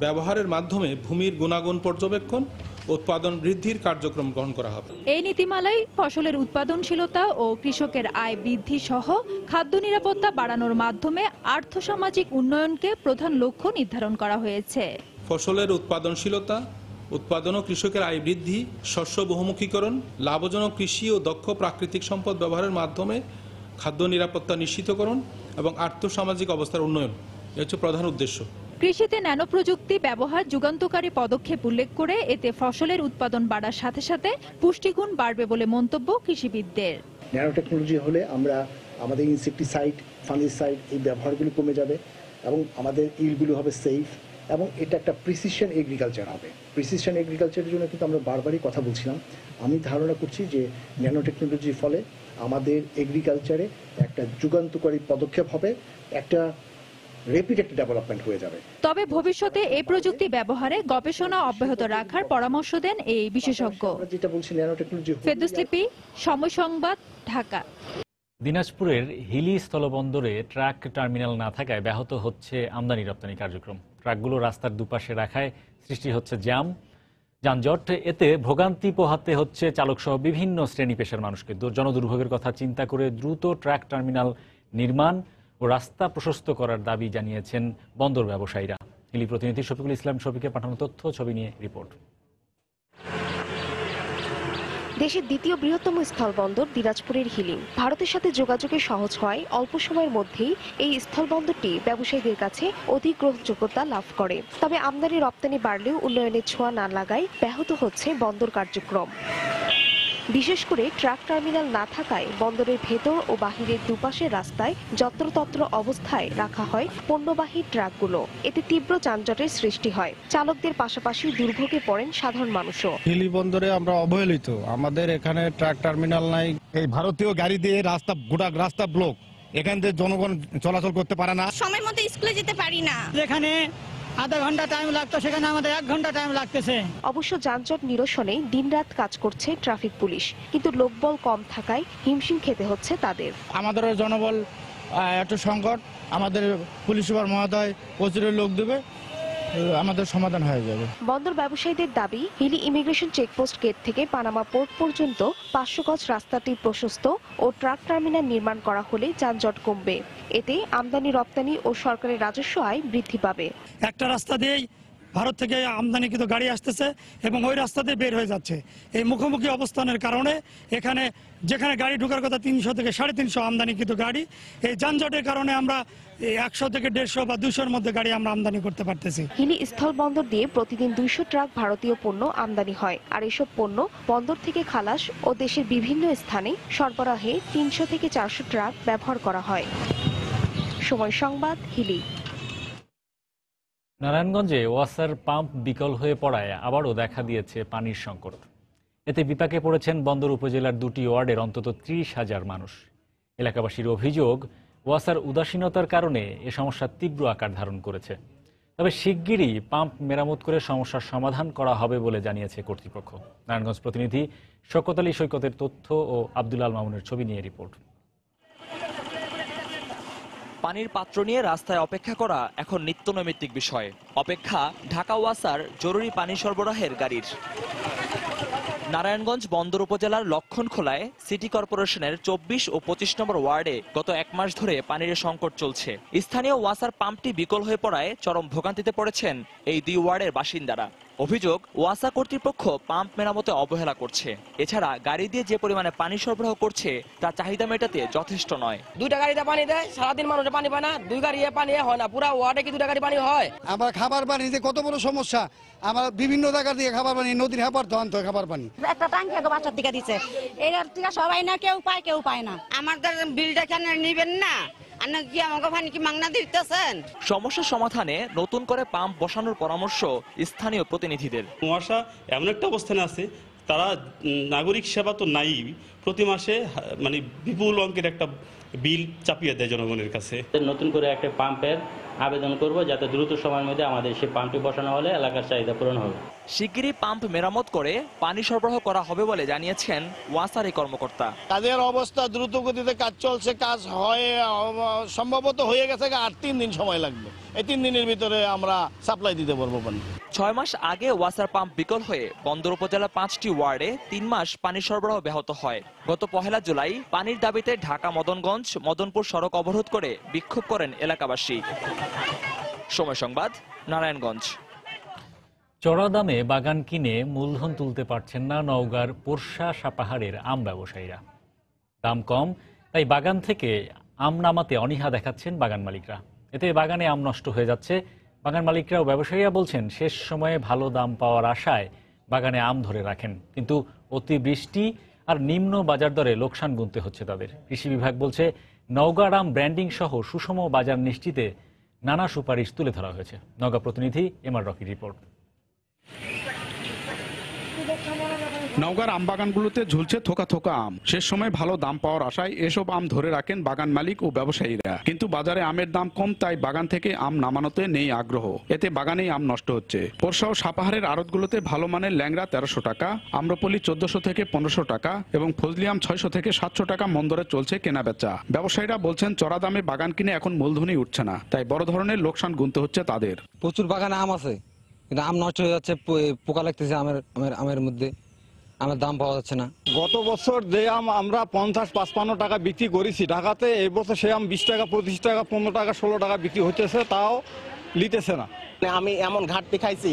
ব্যবহারের মাধ্যমে ভূমির গুণাগুণ পর্যবেক্ষণ, উৎপাদন বৃদ্ধির কার্যক্রম গ্রহণ করা হবে। এই নীতিমালায় ফসলের উৎপাদনশীলতা ও কৃষকের আয় বৃদ্ধি সহ খাদ্য নিরাপত্তা বাড়ানোর মাধ্যমে আর্থসামাজিক উন্নয়নকে প্রধান লক্ষ্য নির্ধারণ করা হয়েছে। ফসলের উৎপাদনশীলতা, উৎপাদন ও কৃষকের আয় বৃদ্ধি, শস্য বহুমুখীকরণ, লাভজনক কৃষি ও দক্ষ প্রাকৃতিক সম্পদ ব্যবহারের মাধ্যমে খাদ্য নিরাপত্তা নিশ্চিতকরণ এবং আর্থসামাজিক অবস্থার উন্নয়ন, এ হচ্ছে প্রধান উদ্দেশ্য। কৃষিতে ন্যানো প্রযুক্তি ব্যবহার যুগান্তকারী পদক্ষেপ উল্লেখ করে এতে ফসলের উৎপাদন বাড়ার সাথে সাথে পুষ্টিগুণ বাড়বে বলে মন্তব্য কৃষিবিদদের। ন্যানো টেকনোলজি হলে আমরা আমাদের ইনসেকটিসাইড, ফাঙ্গিসাইড এই ব্যবহারগুলো কমে যাবে এবং আমাদের ইলগুলো হবে সেফ, এবং এটা একটা প্রিসিশন এগ্রিকালচার হবে। প্রিসিশন এগ্রিকালচারের জন্য কিন্তু আমরা বারবারই কথা বলছিলাম। আমি ধারণা করছি যে ন্যানো টেকনোলজির ফলে আমাদের এগ্রিকালচারে একটা যুগান্তকারী পদক্ষেপ হবে, একটা রেপিড একটা ডেভেলপমেন্ট হয়ে যাবে। তবে ভবিষ্যতে এই প্রযুক্তি ব্যবহারে গবেষণা অব্যাহত রাখার পরামর্শ দেন এই বিশেষজ্ঞ। যেটা বলছি ন্যানো টেকনোলজি। ফেরদৌস লিপি, সময় সংবাদ, ঢাকা। দিনাজপুরের হিলি স্থলবন্দরে ট্রাক টার্মিনাল না থাকায় ব্যাহত হচ্ছে আমদানি রপ্তানি কার্যক্রম। ট্রাকগুলো রাস্তার দুপাশে রাখায় সৃষ্টি হচ্ছে যানজট। এতে ভোগান্তি পোহাতে হচ্ছে চালকসহ বিভিন্ন শ্রেণী পেশার মানুষকে। জনদুর্ভোগের কথা চিন্তা করে দ্রুত ট্রাক টার্মিনাল নির্মাণ ও রাস্তা প্রশস্ত করার দাবি জানিয়েছেন বন্দর ব্যবসায়ীরা। হিলি প্রতিনিধি শফিকুল ইসলাম শফিকের পাঠানো তথ্য, ছবি নিয়ে রিপোর্ট। দেশের দ্বিতীয় বৃহত্তম স্থলবন্দর দিনাজপুরের হিলি ভারতের সাথে যোগাযোগে সহজ হয় অল্প সময়ের মধ্যেই এই স্থলবন্দরটি ব্যবসায়ীদের কাছে অধিক গ্রহণযোগ্যতা লাভ করে। তবে আমদানি রপ্তানি বাড়লেও উন্নয়নের ছোঁয়া না লাগায় ব্যাহত হচ্ছে বন্দর কার্যক্রম। বিশেষ করে ট্রাক টার্মিনাল না থাকায় বন্দরের ভেতর ও বাহিরের দুপাশের রাস্তায় যত্রতত্র অবস্থায় রাখা হয় পণ্যবাহী ট্রাকগুলো। এতে তীব্র যানজটের সৃষ্টি হয়। চালকদের পাশাপাশি দুর্ভোগে পড়েন সাধারণ মানুষও। হিলি বন্দরে আমরা অবহেলিত, আমাদের এখানে ট্রাক টার্মিনাল নাই। এই ভারতীয় গাড়ি দিয়ে গোটা রাস্তা ব্লক, এখান থেকে জনগণ চলাচল করতে পারে না। সময় মতো স্কুলে যেতে পারি না। যেখানে আধা ঘন্টা টাইম লাগতো সেখানে আমাদের 1 ঘন্টা টাইম লাগতেছে। অবশ্য যানজট নিরসনে দিনরাত কাজ করছে ট্রাফিক পুলিশ, কিন্তু লোকবল কম থাকায় হিমশিম খেতে হচ্ছে তাদের। আমাদের জনবল একটু সংকট, আমাদের পুলিশ সুপার মহোদয় প্রচুর লোক দেবে, আমাদের সমাধান হয়ে যাবে। বন্দর ব্যবসায়ীদের দাবি, হিলি ইমিগ্রেশন চেকপোস্ট গেট থেকে পানামা পোর্ট পর্যন্ত 500 গজ রাস্তাটি প্রশস্ত ও ট্রাক টার্মিনাল নির্মাণ করা হলে যানজট কমবে। এতে আমদানি রপ্তানি ও সরকারের রাজস্ব আয় বৃদ্ধি পাবে। একটা রাস্তা দিয়েই ভারত থেকে আমদানিকৃত গাড়ি আসতেছে এবং ওই রাস্তা দিয়ে বের হয়ে যাচ্ছে। এই মুখোমুখি অবস্থানের কারণে এখানে যেখানে গাড়ি ঢোকার কথা 300 থেকে 350 আমদানিকৃত গাড়ি, এই যানজটের কারণে আমরা 100 থেকে 150 বা 200-র মধ্যে গাড়ি আমরা আমদানি করতে পারতেছি। হিলি স্থল বন্দর দিয়ে প্রতিদিন 200 ট্রাক ভারতীয় পণ্য আমদানি হয়, আর এসব পণ্য বন্দর থেকে খালাস ও দেশের বিভিন্ন স্থানে সরবরাহে 300 থেকে 400 ট্রাক ব্যবহার করা হয়। সময় সংবাদ, হিলি। নারায়ণগঞ্জে ওয়াসার পাম্প বিকল হয়ে পড়ায় আবারও দেখা দিয়েছে পানির সংকট। এতে বিপাকে পড়েছেন বন্দর উপজেলার 2টি ওয়ার্ডের অন্তত 30,000 মানুষ। এলাকাবাসীর অভিযোগ, ওয়াসার উদাসীনতার কারণে এ সমস্যা তীব্র আকার ধারণ করেছে। তবে শিগগিরই পাম্প মেরামত করে সমস্যার সমাধান করা হবে বলে জানিয়েছে কর্তৃপক্ষ। নারায়ণগঞ্জ প্রতিনিধি শওকত আলী সৈকতের তথ্য ও আব্দুল আল মামুনের ছবি নিয়ে রিপোর্ট। পানির পাত্র নিয়ে রাস্তায় অপেক্ষা করা এখন নিত্যনৈমিত্তিক বিষয়। অপেক্ষা ঢাকা ওয়াসার জরুরি পানি সরবরাহের গাড়ির। নারায়ণগঞ্জ বন্দর উপজেলার লক্ষণখোলায় সিটি কর্পোরেশনের 24 ও 25 নম্বর ওয়ার্ডে গত 1 মাস ধরে পানির সংকট চলছে। স্থানীয় ওয়াসার পাম্পটি বিকল হয়ে পড়ায় চরম ভোগান্তিতে পড়েছেন এই 2 ওয়ার্ডের বাসিন্দারা। অভিযোগ, ওয়াসা কর্তৃপক্ষ পাম্প মেরামতে অবহেলা করছে। এছাড়া গাড়ি দিয়ে যে পরিমাণে পানি সরবরাহ করছে তা চাহিদা মেটাতে যথেষ্ট নয়। 2টা গাড়িতে পানি দেয়, সারাদিন মানুষ পানি পায় না। 2 গাড়ি পানি হয় না, পুরা ওয়ার্ডে কি 2টা গাড়ি পানি হয়? আমরা খাবার পানিতে কত বড় সমস্যা। আমরা বিভিন্ন জায়গা দিয়ে খাবার পানি, নদীর হেপার তো আনতে হয় খাবার পানি। একটা ট্যাঙ্কি আগে বাচ্চার দিকে দিচ্ছে, এটার থেকে সবাই না কেউ পায় না। আমাদের বিলটা কেন নিবেন না? সমস্যার সমাধানে নতুন করে পাম্প বসানোর পরামর্শ স্থানীয় প্রতিনিধিদের। ওয়াসা এমন একটা অবস্থানে আছে, তারা নাগরিক সেবা তো নাই, প্রতি মাসে মানে বিপুল অঙ্কের একটা বিল চাপিয়ে দেয় জনগণের কাছে। নতুন করে একটা পাম্পের আবেদন করব, যাতে দ্রুত সময়ের মধ্যে আমাদের সেই পাম্পটি বসানো হলে এলাকার চাহিদা পূরণ হবে। শিগগিরই পাম্প মেরামত করে পানি সরবরাহ করা হবে বলে জানিয়েছেন ওয়াসার এই কর্মকর্তা। কাজের অবস্থা দ্রুত গতিতে কাজ চলছে, কাজ হয়ে সম্ভবত হয়ে গেছে, আর 3 দিন সময় লাগবে। এই 3 দিনের ভিতরে আমরা সাপ্লাই দিতে পারবো পানি। 6 মাস আগে ওয়াসার পাম্প বিকল হয়ে বন্দর উপজেলা 5টি ওয়ার্ডে 3 মাস পানি সরবরাহ ব্যাহত হয়। গত 1 জুলাই পানির দাবিতে ঢাকা মদনগঞ্জ মদনপুর সড়ক অবরোধ করে বিক্ষোভ করেন এলাকাবাসী। সময় সংবাদ, নারায়ণগঞ্জ। চড়া দামে বাগান কিনে মূলধন তুলতে পারছেন না নওগাঁর পোরশা সাপাহারের আম ব্যবসায়ীরা। দাম কম, তাই বাগান থেকে আম নামাতে অনীহা দেখাচ্ছেন বাগান মালিকরা। এতে বাগানে আম নষ্ট হয়ে যাচ্ছে। বাগান মালিকরা ও ব্যবসায়ীরা বলছেন, শেষ সময়ে ভালো দাম পাওয়ার আশায় বাগানে আম ধরে রাখেন, কিন্তু অতিবৃষ্টি আর নিম্ন বাজার দরে লোকসান গুনতে হচ্ছে তাদের। কৃষি বিভাগ বলছে, নওগাঁর আম ব্র্যান্ডিং সহ সুষম বাজার নিশ্চিতে নানা সুপারিশ তুলে ধরা হয়েছে। নওগাঁ প্রতিনিধি এমআর রকির রিপোর্ট। নওগাঁর আম বাগানগুলোতে ঝুলছে থোকা থোকা আম। শেষ সময় ভালো দাম পাওয়ার আশায় এসব আম ধরে রাখেন বাগান মালিক ও ব্যবসায়ীরা, কিন্তু বাজারে আমের দাম কম, তাই বাগান থেকে আম নামানোতে নেই আগ্রহ। এতে বাগানেই আম নষ্ট হচ্ছে। পোরশা ও সাপাহারের আড়তগুলোতে ভালো মানের ল্যাংড়া 1300 টাকা, আম্রপলি 1400 থেকে 1500 টাকা এবং ফজলি আম 600 থেকে 700 টাকা মন দরে চলছে কেনা বেচা। ব্যবসায়ীরা বলছেন, চড়া দামে বাগান কিনে এখন মূলধনই উঠছে না, তাই বড় ধরনের লোকসান গুনতে হচ্ছে তাদের। প্রচুর বাগানে আম আছে, কিন্তু আম নষ্ট হয়ে যাচ্ছে, পোকা লাগতেছে আমের মধ্যে, আমের দাম পাওয়া যাচ্ছে না। গত বছর যে আম আমরা 50-55 টাকা বিক্রি করেছি ঢাকাতে, এই বছর সে আম 20 টাকা 25 টাকা 15 টাকা 16 টাকা বিক্রি হচ্ছে, তাও লিতেছে না। আমি এমন ঘাটতি খাইছি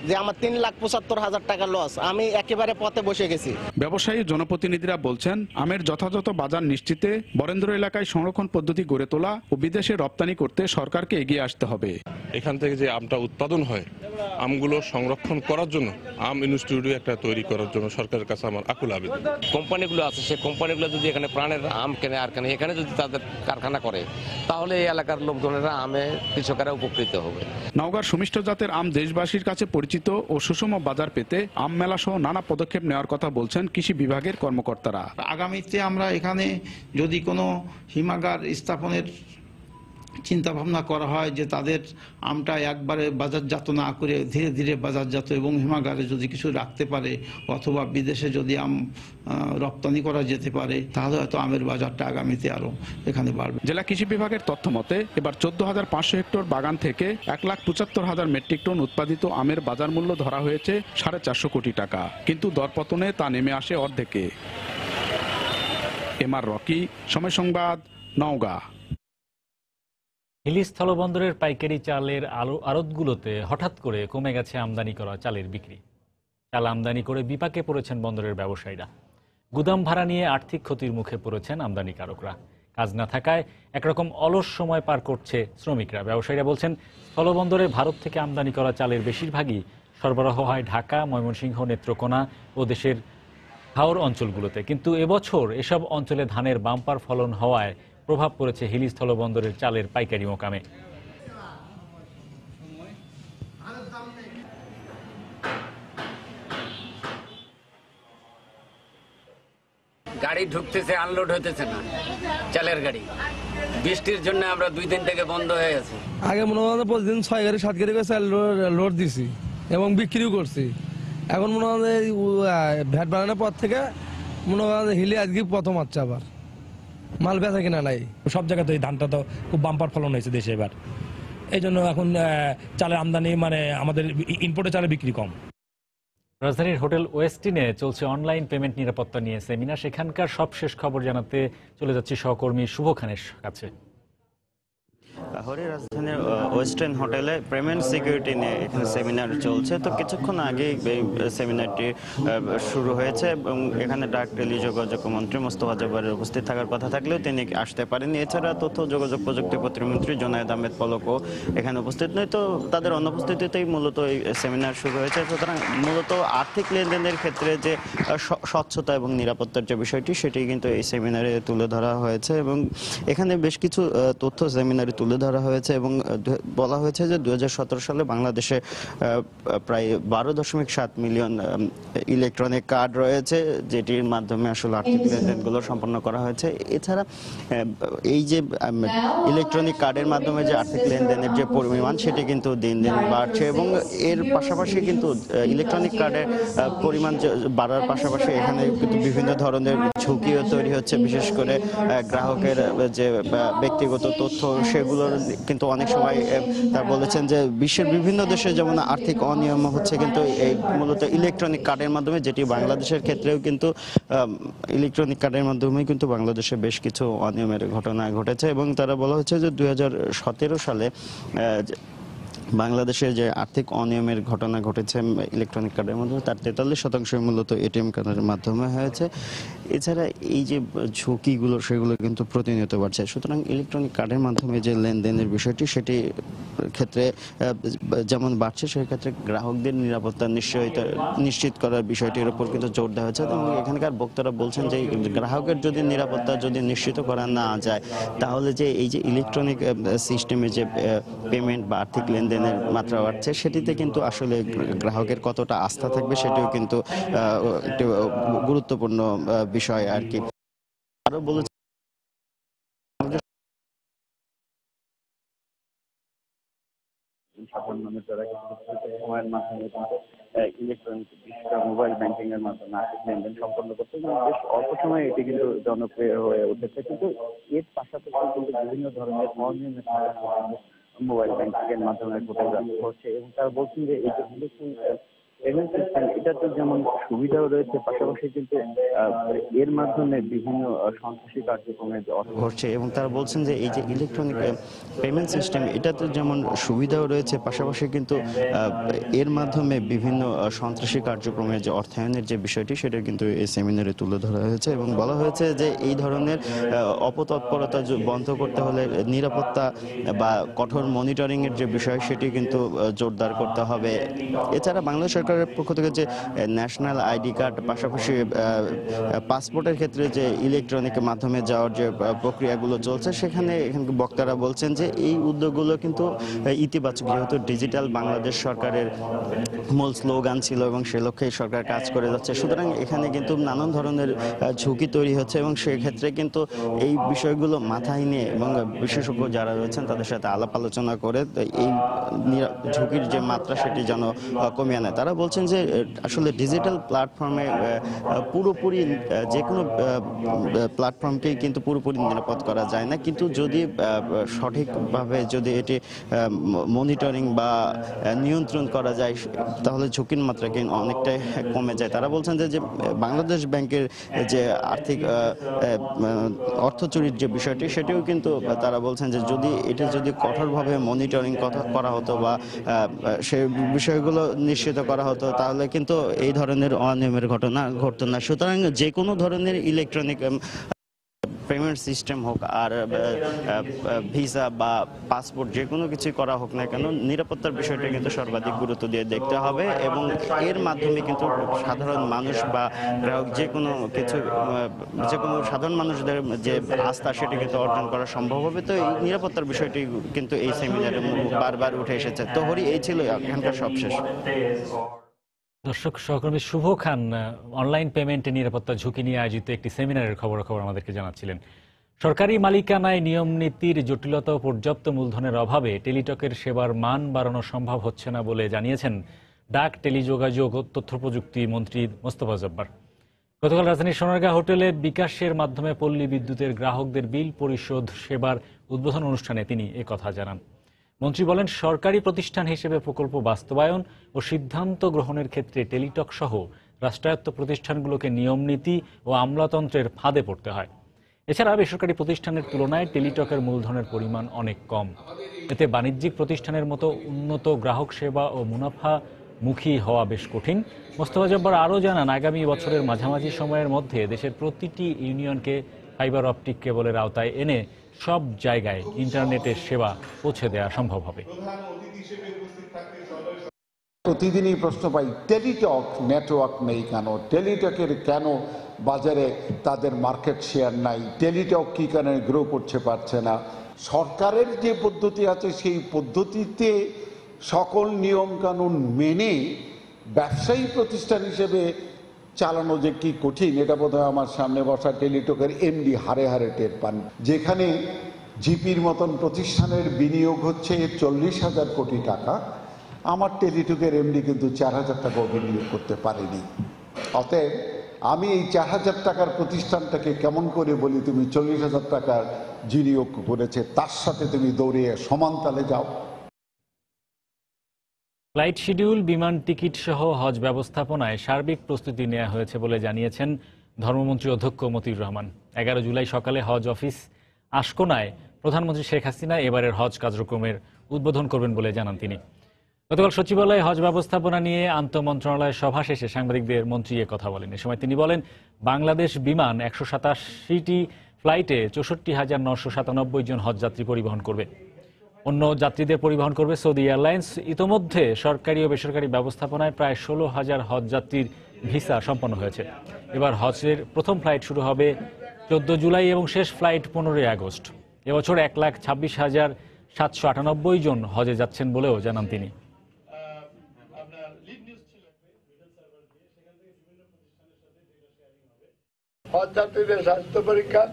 যে আমার 3,75,000 টাকা লস, আমি একেবারে পথে বসে গেছি। ব্যবসায়ী জনপ্রতিনিধিরা বলছেন, আমের যথাযথ বাজার নিশ্চিতে বরেন্দ্র এলাকায় সংরক্ষণ পদ্ধতি গড়ে তোলা ও বিদেশে রপ্তানি করতে সরকারকে এগিয়ে আসতে হবে। এখান থেকে যে আমটা উৎপাদন হয়, আমগুলো সংরক্ষণ করার জন্য আম ইনস্টিটিউট একটা তৈরি করার জন্য সরকারের কাছে আমার আকুল আবেদন। কোম্পানিগুলো আছে, সেই কোম্পানিগুলো যদি এখানে প্রাণের আম কেনে আর কেনে, এখানে যদি তাদের কারখানা করে, তাহলে এই এলাকার লোকজনেরা আমে কৃষকেরা উপকৃত হবে। নওগাঁর সুমিষ্ট জাতের আম দেশবাসীর কাছে পরিচিত ও সুষম বাজার পেতে আম মেলা সহ নানা পদক্ষেপ নেওয়ার কথা বলছেন কৃষি বিভাগের কর্মকর্তারা। আগামীতে আমরা এখানে যদি কোনো হিমাগার স্থাপনের চিন্তা ভাবনা করা হয়, যে তাদের আমটা একবারে বাজারজাত না করে ধীরে ধীরে বাজারজাত এবং হিমাগারে যদি কিছু রাখতে পারে, অথবা বিদেশে যদি আম রপ্তানি করা যেতে পারে, তাহলে হয়তো আমের বাজারটা আগামীতে আরো এখানে বাড়বে। জেলা কৃষি বিভাগের তথ্য মতে এবার 14,500 হেক্টর বাগান থেকে 1,75,000 মেট্রিক টন উৎপাদিত আমের বাজার মূল্য ধরা হয়েছে 450 কোটি টাকা, কিন্তু দরপতনে তা নেমে আসে অর্ধেকে। এমআর রকি, সময় সংবাদ, নওগাঁ। হিলি স্থলবন্দরের পাইকারি চালের আড়তগুলোতে হঠাৎ করে কমে গেছে আমদানি করা চালের বিক্রি। চাল আমদানি করে বিপাকে পড়েছেন বন্দরের ব্যবসায়ীরা। গুদাম ভাড়া নিয়ে আর্থিক ক্ষতির মুখে পড়েছেন আমদানিকারকরা। কাজ না থাকায় একরকম অলস সময় পার করছে শ্রমিকরা। ব্যবসায়ীরা বলছেন, স্থলবন্দরে ভারত থেকে আমদানি করা চালের বেশিরভাগই সরবরাহ হয় ঢাকা, ময়মনসিংহ, নেত্রকোনা ও দেশের হাওর অঞ্চলগুলোতে, কিন্তু এবছর এসব অঞ্চলে ধানের বাম্পার ফলন হওয়ায় প্রভাব পড়েছে হিলি স্থলবন্দরের চালের পাইকারি মোকামে। গাড়ি ঢুকতেছে, আনলোড হতেছে না চালের গাড়ি। বৃষ্টির জন্য আমরা 2 দিন থেকে বন্ধ হয়ে গেছে। আগে মনে হয় প্রতিদিন 6 গাড়ি 7 গাড়ি করে চাল লোড দিছি এবং বিক্রিও করছি। এখন মনে হয় ভ্যাট বাড়ানোর পর থেকে মনে হয় হিলি আজকে প্রথম আসছে আবার। মাল বেচা কিনা নাই, সব জায়গাতে ধানটা তো খুব বাম্পার ফলন হয়েছে দেশে এবার, এই জন্য এখন চালের আমদানি মানে আমাদের ইম্পোর্টে চালের বিক্রি কম। রাজধানীর হোটেল ওয়েস্টিনে চলছে অনলাইন পেমেন্ট নিরাপত্তা নিয়ে সেমিনার। সেখানকার সবশেষ খবর জানাতে চলে যাচ্ছি সহকর্মী শুভ খানের কাছে। লাহোরের রাজধানীর ওয়েস্টার্ন হোটেলে পেমেন্ট সিকিউরিটি নিয়ে এখানে সেমিনার চলছে। তো কিছুক্ষণ আগে এই সেমিনারটি শুরু হয়েছে এবং এখানে ডাক টেলিযোগাযোগ মন্ত্রী মোস্তফা জব্বারের উপস্থিত থাকার কথা থাকলেও তিনি আসতে পারেননি। এছাড়া তথ্য যোগাযোগ প্রযুক্তি প্রতিমন্ত্রী জোনায়েদ আহমেদ পলকও এখানে উপস্থিত নয়। তো তাদের অনুপস্থিতিতেই মূলত এই সেমিনার শুরু হয়েছে। সুতরাং মূলত আর্থিক লেনদেনের ক্ষেত্রে যে স্বচ্ছতা এবং নিরাপত্তার যে বিষয়টি সেটি কিন্তু এই সেমিনারে তুলে ধরা হয়েছে এবং এখানে বেশ কিছু তথ্য সেমিনারে তুলে ধরা হয়েছে এবং বলা হয়েছে যে 2017 সালে বাংলাদেশে প্রায় 12.7 মিলিয়ন ইলেকট্রনিক কার্ড রয়েছে, যেটির মাধ্যমে আসলে আর্থিক লেনদেনগুলো সম্পন্ন করা হয়েছে। এছাড়া এই যে ইলেকট্রনিক কার্ডের মাধ্যমে যে আর্থিক লেনদেনের যে পরিমাণ সেটি কিন্তু দিন দিন বাড়ছে এবং এর পাশাপাশি কিন্তু ইলেকট্রনিক কার্ডের পরিমাণ বাড়ার পাশাপাশি এখানে কিন্তু বিভিন্ন ধরনের ঝুঁকিও তৈরি হচ্ছে। বিশেষ করে গ্রাহকের যে ব্যক্তিগত তথ্য সেগুলোর কিন্তু অনেক সময় তারা বলেছেন যে বিশ্বের বিভিন্ন দেশে যেমন আর্থিক অনিয়ম হচ্ছে কিন্তু এই মূলত ইলেকট্রনিক কার্ডের মাধ্যমে, যেটি বাংলাদেশের ক্ষেত্রেও কিন্তু ইলেকট্রনিক কার্ডের মাধ্যমে কিন্তু বাংলাদেশে বেশ কিছু অনিয়মের ঘটনা ঘটেছে এবং তারা বলা হচ্ছে যে 2017 সালে বাংলাদেশের যে আর্থিক অনিয়মের ঘটনা ঘটেছে ইলেকট্রনিক কার্ডের মাধ্যমে তার 43% মূলত এটিএম কার্ডের মাধ্যমে হয়েছে। এছাড়া এই যে ঝুঁকিগুলো সেগুলো কিন্তু প্রতিনিয়ত বাড়ছে। সুতরাং ইলেকট্রনিক কার্ডের মাধ্যমে যে লেনদেনের বিষয়টি সেটি ক্ষেত্রে যেমন বাড়ছে, সেক্ষেত্রে গ্রাহকদের নিরাপত্তা নিশ্চিত করার বিষয়টির উপর কিন্তু জোর দেওয়া হয়েছে এবং এখানকার বক্তারা বলছেন যে গ্রাহকের যদি নিরাপত্তা যদি নিশ্চিত করা না যায় তাহলে যে এই যে ইলেকট্রনিক সিস্টেমে যে পেমেন্ট বা আর্থিক লেনদেনের মাত্রা বাড়ছে সেটিতে কিন্তু আসলে গ্রাহকের কতটা আস্থা থাকবে সেটিও কিন্তু একটি গুরুত্বপূর্ণ বিষয় আর কি। আরো বলেছে সাধারণ মানুষ যারা সময়ের মাধ্যমে ইলেকট্রনিক মোবাইল ব্যাংকিং এর মাধ্যমে আর্থিক লেনদেন সম্পন্ন করতে বেশ অল্প সময়ে এটি কিন্তু জনপ্রিয় হয়ে উঠেছে। কিন্তু এর পাশাপাশি কিন্তু বিভিন্ন ধরনের অনিয়মের মোবাইল ব্যাংকিং এর মাধ্যমে ঘটছে এবং তারা বলছেন যে এই যে পেমেন্ট সিস্টেম এটাতে যেমন সুবিধাও রয়েছে, পাশাপাশি কিন্তু এর মাধ্যমে বিভিন্ন সন্ত্রাসী কার্যক্রমে ঘটছে এবং তারা বলছেন যে এই যে ইলেকট্রনিক পেমেন্ট সিস্টেম এটাতে যেমন সুবিধাও রয়েছে, পাশাপাশি কিন্তু এর মাধ্যমে বিভিন্ন সন্ত্রাসী কার্যক্রমে যে অর্থায়নের যে বিষয়টি সেটা কিন্তু এই সেমিনারে তুলে ধরা হয়েছে এবং বলা হয়েছে যে এই ধরনের অপতৎপরতা বন্ধ করতে হলে নিরাপত্তা বা কঠোর মনিটরিং এর যে বিষয় সেটি কিন্তু জোরদার করতে হবে। এছাড়া বাংলাদেশ সরকারের পক্ষ থেকে যে ন্যাশনাল আইডি কার্ড পাশাপাশি পাসপোর্টের ক্ষেত্রে যে ইলেকট্রনিক মাধ্যমে যাওয়ার যে প্রক্রিয়াগুলো চলছে সেখানে বক্তারা বলছেন যে এই উদ্যোগগুলো কিন্তু ইতিবাচক, যেহেতু ডিজিটাল বাংলাদেশ সরকারের মূল স্লোগান ছিল এবং সে লক্ষ্যে সরকার কাজ করে যাচ্ছে। সুতরাং এখানে কিন্তু নানান ধরনের ঝুঁকি তৈরি হচ্ছে এবং সেক্ষেত্রে কিন্তু এই বিষয়গুলো মাথায় নিয়ে এবং বিশেষজ্ঞ যারা রয়েছেন তাদের সাথে আলাপ আলোচনা করে এই ঝুঁকির যে মাত্রা সেটি যেন কমিয়ে আনে। তারা বলছেন যে আসলে ডিজিটাল প্ল্যাটফর্মে পুরোপুরি যে কোনো প্ল্যাটফর্মকেই কিন্তু পুরোপুরি নিরাপদ করা যায় না, কিন্তু যদি সঠিকভাবে যদি এটি মনিটরিং বা নিয়ন্ত্রণ করা যায় তাহলে ঝুঁকির মাত্রা কিন্তু অনেকটাই কমে যায়। তারা বলছেন যে বাংলাদেশ ব্যাংকের যে আর্থিক অর্থ চুরির যে বিষয়টি সেটিও কিন্তু তারা বলছেন যে এটি যদি কঠোরভাবে মনিটরিং করা হতো বা সে বিষয়গুলো নিশ্চিত করা হতো তাহলে কিন্তু এই ধরনের অনিয়মের ঘটনা ঘটতো না। সুতরাং যে কোনো ধরনের ইলেকট্রনিক পেমেন্ট সিস্টেম হোক আর ভিসা বা পাসপোর্ট যে কোনো কিছু করা হোক না কেন নিরাপত্তার বিষয়টা কিন্তু সর্বাধিক গুরুত্ব দিয়ে দেখতে হবে এবং এর মাধ্যমে কিন্তু সাধারণ মানুষ বা গ্রাহক যে কোনো সাধারণ মানুষদের যে আস্থা সেটি কিন্তু অর্জন করা সম্ভব হবে। তো এই নিরাপত্তার বিষয়টি কিন্তু এই সেমিনারে বারবার উঠে এসেছে। তো হরি, এই ছিল এখানকার সবশেষ। দর্শক, সহকর্মী শুভ খান অনলাইন পেমেন্টে নিরাপত্তা ঝুঁকি নিয়ে আয়োজিত একটি সেমিনারের খবর আমাদেরকে জানাচ্ছিলেন। সরকারি মালিকানায় নিয়ম নীতির জটিলতা ও পর্যাপ্ত মূলধনের অভাবে টেলিটকের সেবার মান বাড়ানো সম্ভব হচ্ছে না বলে জানিয়েছেন ডাক টেলিযোগাযোগ ও তথ্য প্রযুক্তি মন্ত্রী মোস্তফা জব্বার। গতকাল রাজধানীর সোনারগাঁ হোটেলে বিকাশের মাধ্যমে পল্লী বিদ্যুতের গ্রাহকদের বিল পরিশোধ সেবার উদ্বোধন অনুষ্ঠানে তিনি একথা জানান। মন্ত্রী বলেন, সরকারি প্রতিষ্ঠান হিসেবে প্রকল্প বাস্তবায়ন ও সিদ্ধান্ত গ্রহণের ক্ষেত্রে টেলিটক সহ রাষ্ট্রায়ত্ত প্রতিষ্ঠানগুলোকে নিয়মনীতি ও আমলাতন্ত্রের ফাঁদে পড়তে হয়। এছাড়া বেসরকারি প্রতিষ্ঠানের তুলনায় টেলিটকের মূলধনের পরিমাণ অনেক কম। এতে বাণিজ্যিক প্রতিষ্ঠানের মতো উন্নত গ্রাহক সেবা ও মুনাফামুখী হওয়া বেশ কঠিন। মোস্তফা জব্বার আরও জানান, আগামী বছরের মাঝামাঝি সময়ের মধ্যে দেশের প্রতিটি ইউনিয়নকে ফাইবার অপটিক কেবলের আওতায় এনে সব জায়গায় ইন্টারনেটের সেবা পৌঁছে দেওয়া সম্ভব হবে। প্রতিদিনই প্রশ্ন পাই, টেলিটক নেটওয়ার্ক নেই কেন, টেলিটকের কেন বাজারে তাদের মার্কেট শেয়ার নাই, টেলিটক কি কারণে গ্রো করতে পারছে না। সরকারের যে পদ্ধতি আছে সেই পদ্ধতিতে সকল নিয়ম কানুন মেনে ব্যবসায়ী প্রতিষ্ঠান হিসেবে চালানো যে কি কঠিন, এটা বোধহয় আমার সামনে বসা টেলিটকের এমডি হারে হারে টের পান। যেখানে জিপির মতন প্রতিষ্ঠানের বিনিয়োগ হচ্ছে 40,000 কোটি টাকা, আমার টেলিটকের এমডি কিন্তু 4,000 টাকাও বিনিয়োগ করতে পারেনি। অতএব আমি এই 4,000 টাকার প্রতিষ্ঠানটাকে কেমন করে বলি তুমি 40,000 টাকার বিনিয়োগ করেছে, তার সাথে তুমি দৌড়িয়ে সমান তালে যাও। ফ্লাইট শিডিউল, বিমান টিকিট সহ হজ ব্যবস্থাপনায় সার্বিক প্রস্তুতি নেওয়া হয়েছে বলে জানিয়েছেন ধর্মমন্ত্রী অধ্যক্ষ মতিউর রহমান। 11 জুলাই সকালে হজ অফিস আশকোনায় প্রধানমন্ত্রী শেখ হাসিনা এবারের হজ কার্যক্রমের উদ্বোধন করবেন বলে জানান তিনি। গতকাল সচিবালয়ে হজ ব্যবস্থাপনা নিয়ে আন্তঃমন্ত্রণালয় সভা শেষে সাংবাদিকদের মন্ত্রী কথা বলেন। এ সময় তিনি বলেন, বাংলাদেশ বিমান 187টি ফ্লাইটে 64,997 জন হজযাত্রী পরিবহন করবে। অন্য যাত্রীদের পরিবহন করবে সৌদি এয়ারলাইন্স। ইতোমধ্যে সরকারি ও বেসরকারি ব্যবস্থাপনায় প্রায় 16,000 হজযাত্রীর ভিসা সম্পন্ন হয়েছে। এবার হজের প্রথম ফ্লাইট শুরু হবে 14 জুলাই এবং শেষ ফ্লাইট 15 আগস্ট। এবছর 1,26,798 জন হজে যাচ্ছেন বলেও জানান তিনি। হজযাত্রীদের স্বাস্থ্য পরীক্ষা,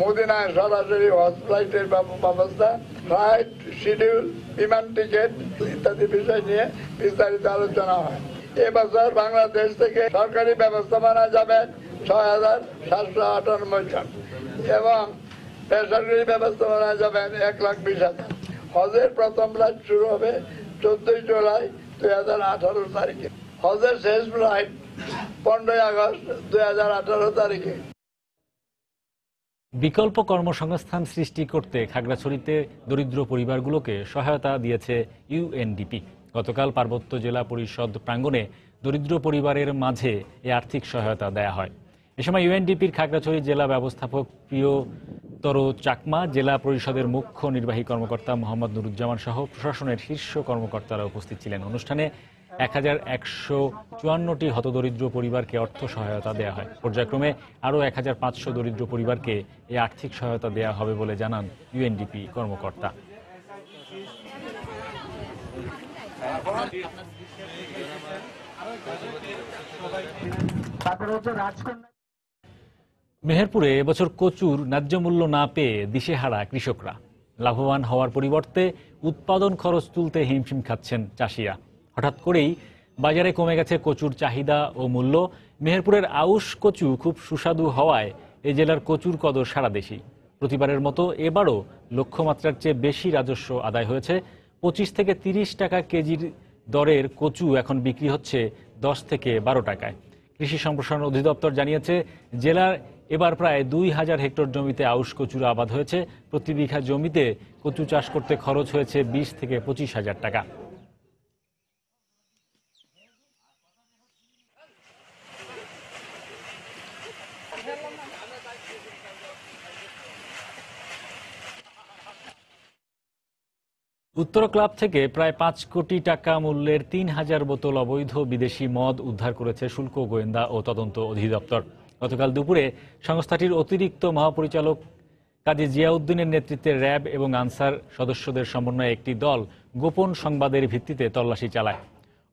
মদিনায় সরাসরি হজ ফ্লাইটের ব্যবস্থা, ফ্লাইট শিডিউল, বিমান টিকিট ইত্যাদি বিষয় নিয়ে বিস্তারিত আলোচনা হয়। এবছর বাংলাদেশ থেকে সরকারি ব্যবস্থাপনা যাবেন 6,798 জন এবং বেসরকারি ব্যবস্থাপনা যাবেন 1,20,000। হজের প্রথম ফ্লাইট শুরু হবে 14 জুলাই 2018 তারিখে। হজের শেষ ফ্লাইট 15 আগস্ট 2018 তারিখে। বিকল্প কর্মসংস্থান সৃষ্টি করতে খাগড়াছড়িতে দরিদ্র পরিবারগুলোকে সহায়তা দিয়েছে ইউএনডিপি। গতকাল পার্বত্য জেলা পরিষদ প্রাঙ্গণে দরিদ্র পরিবারের মাঝে এই আর্থিক সহায়তা দেয়া হয়। এ সময় ইউএনডিপির খাগড়াছড়ি জেলা ব্যবস্থাপক প্রিয়তর চাকমা, জেলা পরিষদের মুখ্য নির্বাহী কর্মকর্তা মোহাম্মদ নুরুজ্জামান সহ প্রশাসনের শীর্ষ কর্মকর্তারা উপস্থিত ছিলেন। অনুষ্ঠানে 1,154টি হতদরিদ্র পরিবারকে অর্থ সহায়তা দেওয়া হয়। পর্যায়ক্রমে আরও 1,500 দরিদ্র পরিবারকে এই আর্থিক সহায়তা দেওয়া হবে বলে জানান ইউএনডিপি কর্মকর্তা। মেহেরপুরে এবছর কচুর ন্যায্য মূল্য না পেয়ে দিশেহারা কৃষকরা। লাভবান হওয়ার পরিবর্তে উৎপাদন খরচ তুলতে হিমশিম খাচ্ছেন চাষিরা। হঠাৎ করেই বাজারে কমে গেছে কচুর চাহিদা ও মূল্য। মেহেরপুরের আউশ কচু খুব সুস্বাদু হওয়ায় এই জেলার কচুর কদর সারা দেশি। প্রতিবারের মতো এবারও লক্ষ্যমাত্রার চেয়ে বেশি রাজস্ব আদায় হয়েছে। 25 থেকে 30 টাকা কেজির দরের কচু এখন বিক্রি হচ্ছে 10 থেকে 12 টাকায়। কৃষি সম্প্রসারণ অধিদপ্তর জানিয়েছে, জেলার এবার প্রায় 2,000 হেক্টর জমিতে আউশ কচুর আবাদ হয়েছে। প্রতি বিঘা জমিতে কচু চাষ করতে খরচ হয়েছে 20 থেকে 25,000 টাকা। উত্তর ক্লাব থেকে প্রায় 5 কোটি টাকা মূল্যের 3,000 বোতল অবৈধ বিদেশি মদ উদ্ধার করেছে শুল্ক, গোয়েন্দা ও তদন্ত অধিদপ্তর। গতকাল দুপুরে সংস্থাটির অতিরিক্ত মহাপরিচালক কাজী জিয়াউদ্দিনের নেতৃত্বে র্যাব এবং আনসার সদস্যদের সমন্বয়ে একটি দল গোপন সংবাদের ভিত্তিতে তল্লাশি চালায়।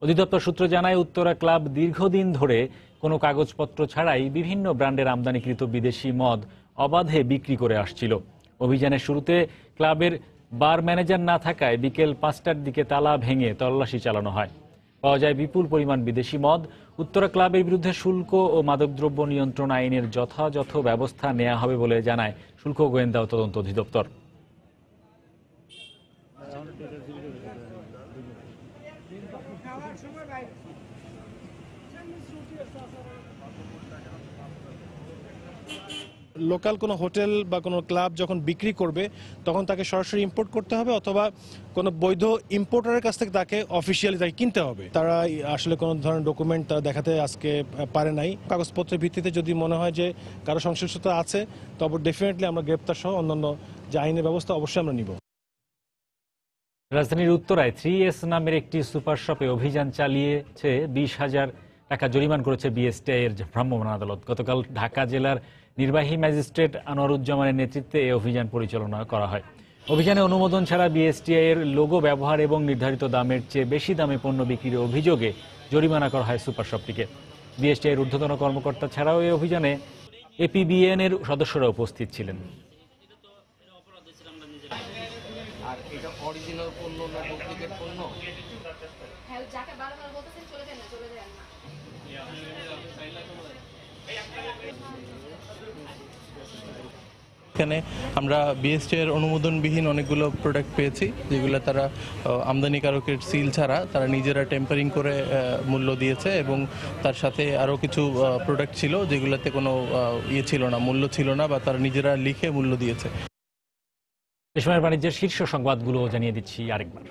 অধিদপ্তর সূত্র জানায়, উত্তরা ক্লাব দীর্ঘদিন ধরে কোনো কাগজপত্র ছাড়াই বিভিন্ন ব্র্যান্ডের আমদানিকৃত বিদেশি মদ অবাধে বিক্রি করে আসছিল। অভিযানের শুরুতে ক্লাবের বার ম্যানেজার না থাকায় বিকেল 5টার দিকে তালা ভেঙে তল্লাশি চালানো হয়। পাওয়া যায় বিপুল পরিমাণ বিদেশি মদ। উত্তরা ক্লাবের বিরুদ্ধে শুল্ক ও মাদকদ্রব্য নিয়ন্ত্রণ আইনের যথাযথ ব্যবস্থা নেওয়া হবে বলে জানায় শুল্ক গোয়েন্দা ও তদন্ত অধিদপ্তর। লোকাল কোনো হোটেল বা কোনো ক্লাব যখন বিক্রি করবে তখন তাকে সরাসরি ইম্পোর্ট করতে হবে, অথবা কোনো বৈধ ইম্পোর্টারের কাছ থেকে তাকে অফিসিয়ালি তাকে কিনতে হবে। তারা আসলে কোনো ধরনের ডকুমেন্ট তারা দেখাতে আজকে পারে নাই। কাগজপত্রের ভিত্তিতে যদি মনে হয় যে কারো সংশ্লিষ্টতা আছে, তবে ডেফিনেটলি আমরা গ্রেপ্তার সহ অন্যান্য যে আইনের ব্যবস্থা অবশ্যই আমরা নিব। রাজধানীর উত্তরায় 3S নামের একটি সুপার শপে অভিযান চালিয়েছে 20,000 টাকা জরিমানা করেছে বিএসটিআই এর ভ্রাম্যমাণ আদালত। গতকাল ঢাকা জেলার নির্বাহী ম্যাজিস্ট্রেট আনোয়ারুজ্জামানের নেতৃত্বে এই অভিযান পরিচালনা করা হয়। অভিযানে অনুমোদন ছাড়া বিএসটিআই এর লোগো ব্যবহার এবং নির্ধারিত দামের চেয়ে বেশি দামে পণ্য বিক্রির অভিযোগে জরিমানা করা হয় সুপার শপটিকে। বিএসটিআই এর ঊর্ধ্বতন কর্মকর্তা ছাড়াও এই অভিযানে এপিবিএন এর সদস্যরা উপস্থিত ছিলেন। এখানে আমরা বিএসটিআই এর অনুমোদনবিহীন অনেকগুলো প্রোডাক্ট পেয়েছি, যেগুলো তারা আমদানিকারকের সিল ছাড়া তারা নিজেরা টেম্পারিং করে মূল্য দিয়েছে, এবং তার সাথে আরও কিছু প্রোডাক্ট ছিল যেগুলোতে কোনো ছিল না, মূল্য ছিল না, বা তারা নিজেরা লিখে মূল্য দিয়েছে। এ সময় বাণিজ্যের শীর্ষ সংবাদগুলো জানিয়ে দিচ্ছি আরেকবার।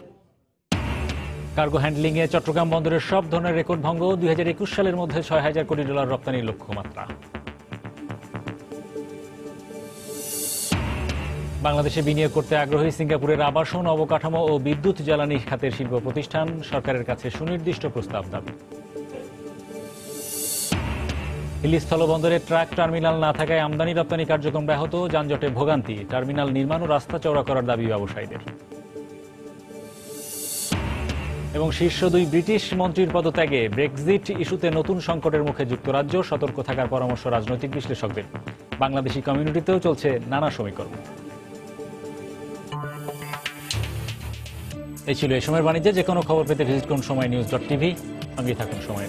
কার্গো হ্যান্ডলিংয়ে চট্টগ্রাম বন্দরের সব ধরনের রেকর্ড ভঙ্গ। 2021 সালের মধ্যে $6,000 কোটি রপ্তানির লক্ষ্যমাত্রা। বাংলাদেশে বিনিয়োগ করতে আগ্রহী সিঙ্গাপুরের আবাসন, অবকাঠামো ও বিদ্যুৎ জ্বালানি খাতের শিল্প প্রতিষ্ঠান। সরকারের কাছে সুনির্দিষ্ট প্রস্তাব দাবি। হিলি স্থলবন্দরে ট্রাক টার্মিনাল না থাকায় আমদানি রপ্তানি কার্যক্রম ব্যাহত, যানজটে ভোগান্তি। টার্মিনাল নির্মাণ ও রাস্তা চওড়া করার দাবি ব্যবসায়ীদের। এবং শীর্ষ 2 ব্রিটিশ মন্ত্রীর পদত্যাগে ব্রেক্সিট ইস্যুতে নতুন সংকটের মুখে যুক্তরাজ্য, সতর্ক থাকার পরামর্শ রাজনৈতিক বিশ্লেষকদের। বাংলাদেশি কমিউনিটিতেও চলছে নানা সমীকরণ। এই ছিল এই সময়ের বাণিজ্যে। যে কোনো খবর পেতে ভিজিট করুন সময়নিউজ.tv। সঙ্গে থাকুন সময়।